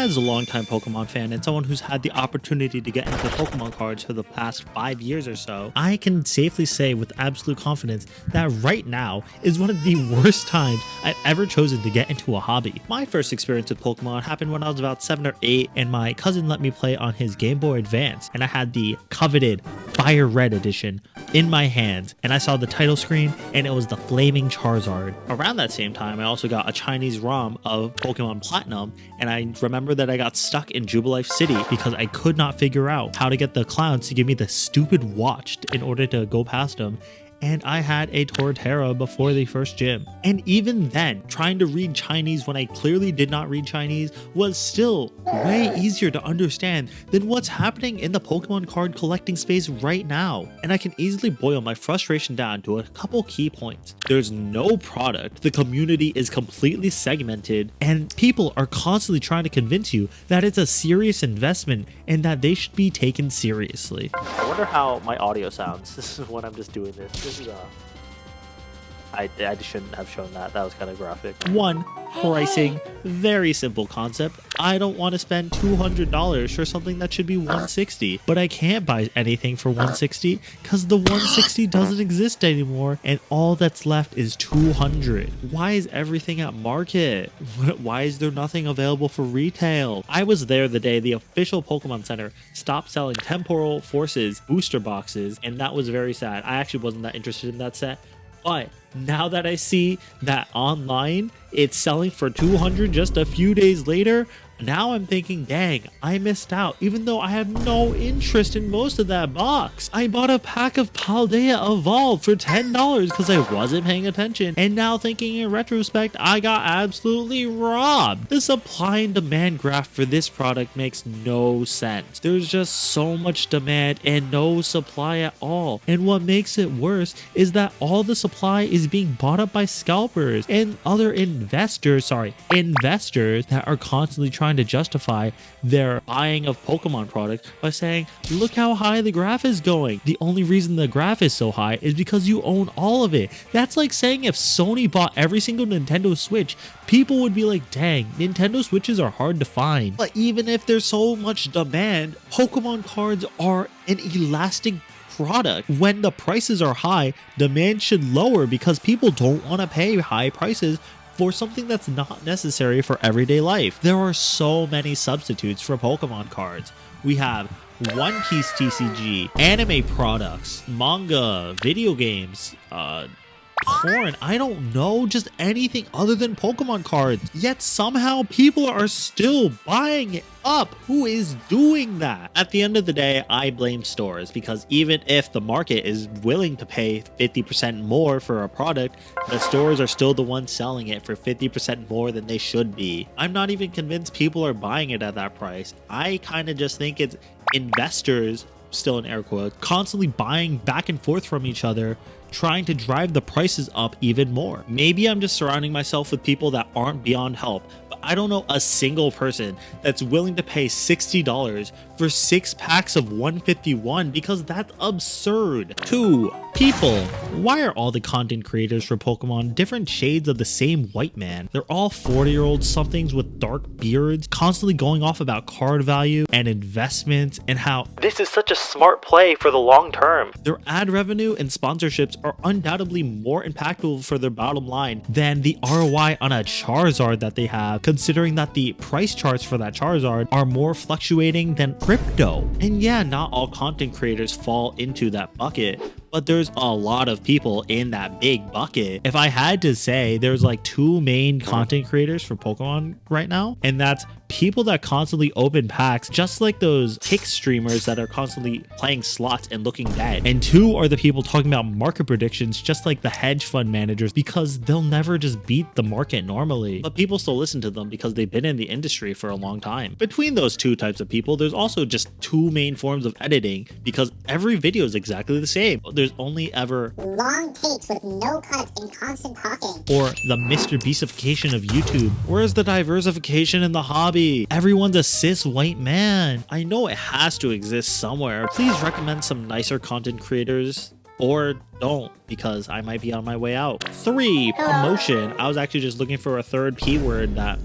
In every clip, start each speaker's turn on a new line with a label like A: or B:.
A: As a longtime Pokemon fan and someone who's had the opportunity to get into Pokemon cards for the past 5 years or so, I can safely say with absolute confidence that right now is one of the worst times I've ever chosen to get into a hobby. My first experience with Pokemon happened when I was about 7 or 8 and my cousin let me play on his Game Boy Advance, and I had the coveted Fire Red edition in my hands, and I saw the title screen and it was the Flaming Charizard. Around that same time, I also got a Chinese ROM of Pokemon Platinum, and I remember that I got stuck in Jubilife City because I could not figure out how to get the clowns to give me the stupid watch in order to go past them. And I had a Torterra before the first gym. And even then, trying to read Chinese when I clearly did not read Chinese was still way easier to understand than what's happening in the Pokemon card collecting space right now. And I can easily boil my frustration down to a couple key points. There's no product, the community is completely segmented, and people are constantly trying to convince you that it's a serious investment and that they should be taken seriously. I wonder how my audio sounds. This is when I'm just doing this. This is I shouldn't have shown that. That was kind of graphic. 1. Pricing. Very simple concept. I don't want to spend $200 for something that should be $160, but I can't buy anything for $160 because the $160 doesn't exist anymore, and all that's left is $200. Why is everything at market? Why is there nothing available for retail? I was there the day the official Pokemon Center stopped selling Temporal Forces booster boxes, and that was very sad. I actually wasn't that interested in that set. But now that I see that online it's selling for $200 just a few days later, now I'm thinking, dang, I missed out, even though I have no interest in most of that box. I bought a pack of Paldea Evolved for $10 because I wasn't paying attention, and now thinking in retrospect, I got absolutely robbed. The supply and demand graph for this product makes no sense. There's just so much demand and no supply at all. And what makes it worse is that all the supply is being bought up by scalpers and other investors that are constantly trying to justify their buying of Pokemon products by saying, look how high the graph is going. The only reason the graph is so high is because you own all of it. That's like saying if Sony bought every single Nintendo Switch, people would be like, dang, Nintendo Switches are hard to find. But even if there's so much demand, Pokemon cards are an elastic product. When the prices are high, demand should lower because people don't want to pay high prices for something that's not necessary for everyday life. There are so many substitutes for Pokemon cards. We have One Piece TCG, anime products, manga, video games, porn, I don't know, just anything other than Pokemon cards. Yet somehow people are still buying it up. Who is doing that? At the end of the day, I blame stores, because even if the market is willing to pay 50% more for a product, the stores are still the ones selling it for 50% more than they should be. I'm not even convinced people are buying it at that price. I kind of just think it's investors, still in air quotes, constantly buying back and forth from each other, trying to drive the prices up even more. Maybe I'm just surrounding myself with people that aren't beyond help, but I don't know a single person that's willing to pay $60 for 6 packs of 151 because that's absurd. 2. People. Why are all the content creators for Pokemon different shades of the same white man? They're all 40-year-old somethings with dark beards, constantly going off about card value and investments and how this is such a smart play for the long term. Their ad revenue and sponsorships are undoubtedly more impactful for their bottom line than the ROI on a Charizard that they have, considering that the price charts for that Charizard are more fluctuating than crypto. And yeah, not all content creators fall into that bucket, but there's a lot of people in that big bucket. If I had to say, there's like 2 main content creators for Pokemon right now, and that's people that constantly open packs, just like those tick streamers that are constantly playing slots and looking dead. And 2 are the people talking about market predictions, just like the hedge fund managers, because they'll never just beat the market normally. But people still listen to them because they've been in the industry for a long time. Between those 2 types of people, there's also just 2 main forms of editing, because every video is exactly the same. There's only ever
B: long takes with no cuts and constant talking,
A: or the Mr. Beastification of YouTube. Where's the diversification in the hobby? Everyone's a cis white man. I know it has to exist somewhere. Please recommend some nicer content creators, or don't, because I might be on my way out. 3. Promotion. I was actually just looking for a third keyword that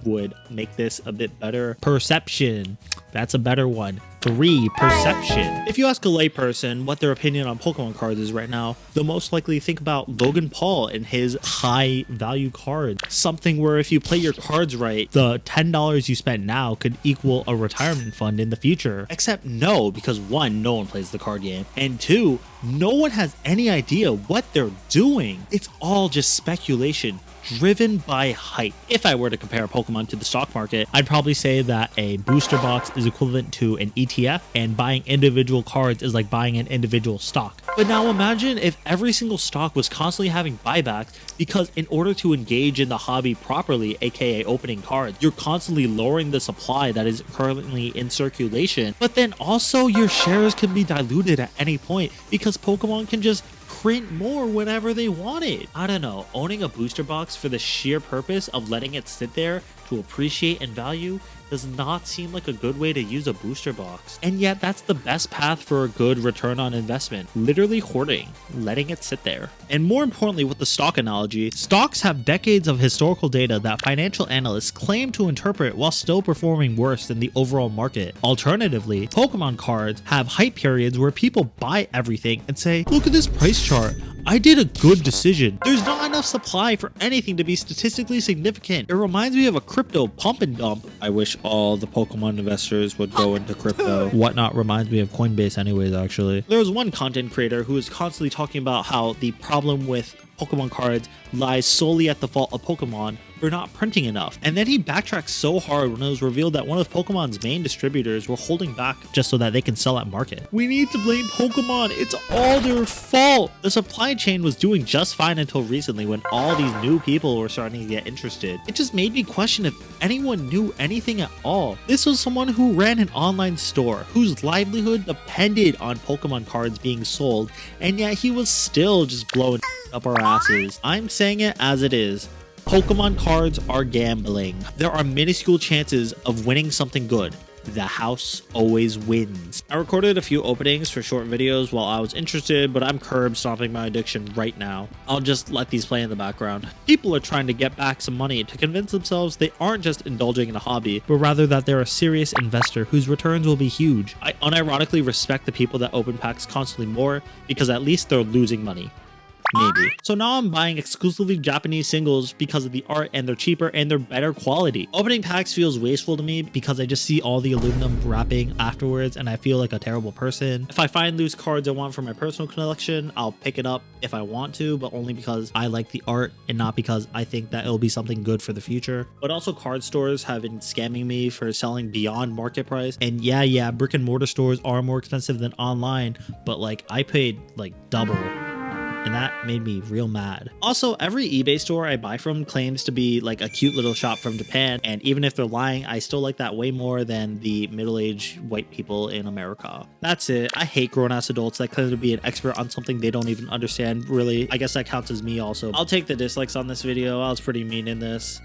A: would make this a bit better. Perception. That's a better one. 3. Perception. If you ask a layperson what their opinion on Pokemon cards is right now, they'll most likely think about Logan Paul and his high value cards. Something where if you play your cards right, the $10 you spent now could equal a retirement fund in the future. Except no, because 1, no one plays the card game, and 2, no one has any idea what they're doing. It's all just speculation, driven by hype. If I were to compare Pokemon to the stock market, I'd probably say that a booster box is equivalent to an ETF, and buying individual cards is like buying an individual stock. But now imagine if every single stock was constantly having buybacks, because in order to engage in the hobby properly, aka opening cards, you're constantly lowering the supply that is currently in circulation. But then also your shares can be diluted at any point because Pokemon can just print more whenever they want it. I don't know, owning a booster box for the sheer purpose of letting it sit there to appreciate and value does not seem like a good way to use a booster box. And yet that's the best path for a good return on investment. Literally hoarding, letting it sit there. And more importantly, with the stock analogy, stocks have decades of historical data that financial analysts claim to interpret while still performing worse than the overall market. Alternatively, Pokemon cards have hype periods where people buy everything and say, look at this price chart. I did a good decision. There's not enough supply for anything to be statistically significant. It reminds me of a crypto pump and dump. I wish all the Pokemon investors would go into crypto. Whatnot reminds me of Coinbase anyways, actually. There was one content creator who was constantly talking about how the problem with Pokemon cards lies solely at the fault of Pokemon for not printing enough. And then he backtracked so hard when it was revealed that one of Pokemon's main distributors were holding back just so that they can sell at market. We need to blame Pokemon. It's all their fault. The supply chain was doing just fine until recently when all these new people were starting to get interested. It just made me question if anyone knew anything at all. This was someone who ran an online store whose livelihood depended on Pokemon cards being sold, and yet he was still just blowing up our asses. I'm saying it as it is. Pokemon cards are gambling. There are minuscule chances of winning something good. The house always wins. I recorded a few openings for short videos while I was interested, but I'm curb stomping my addiction right now. I'll just let these play in the background. People are trying to get back some money to convince themselves they aren't just indulging in a hobby, but rather that they're a serious investor whose returns will be huge. I unironically respect the people that open packs constantly more because at least they're losing money. Maybe. So now I'm buying exclusively Japanese singles because of the art, and they're cheaper and they're better quality. Opening packs feels wasteful to me because I just see all the aluminum wrapping afterwards and I feel like a terrible person. If I find loose cards I want for my personal collection, I'll pick it up if I want to, but only because I like the art and not because I think that it'll be something good for the future. But also card stores have been scamming me for selling beyond market price. And yeah, brick and mortar stores are more expensive than online, but like I paid like double. And that made me real mad. Also, every eBay store I buy from claims to be like a cute little shop from Japan, and even if they're lying, I still like that way more than the middle-aged white people in America. That's it. I hate grown-ass adults that claim to be an expert on something they don't even understand, really. I guess that counts as me also. I'll take the dislikes on this video. I was pretty mean in this.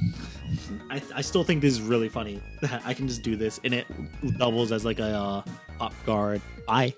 A: I still think this is really funny. I can just do this and it doubles as like a pop guard. Bye.